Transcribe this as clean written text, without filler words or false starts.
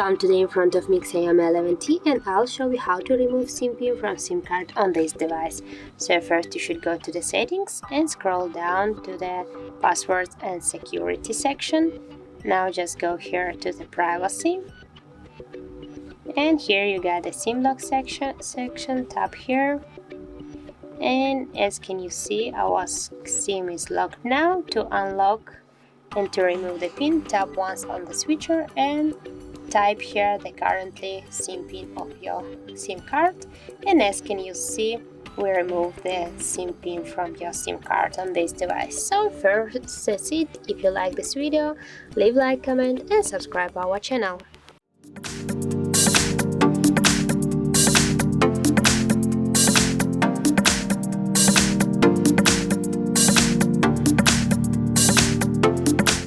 Welcome today in front of me XIAOMI 11T, and I'll show you how to remove SIM pin from SIM card on this device. So first you should go to the settings and scroll down to the passwords and security section. Now just go here to the privacy, and here you got the SIM lock section, tap here, and as can you see, our SIM is locked now. To unlock and to remove the pin, tap once on the switcher and type here the currently SIM pin of your SIM card, and as can you see, we remove the SIM pin from your SIM card on this device. So first, that's it. If you like this video, leave like, comment and subscribe our channel.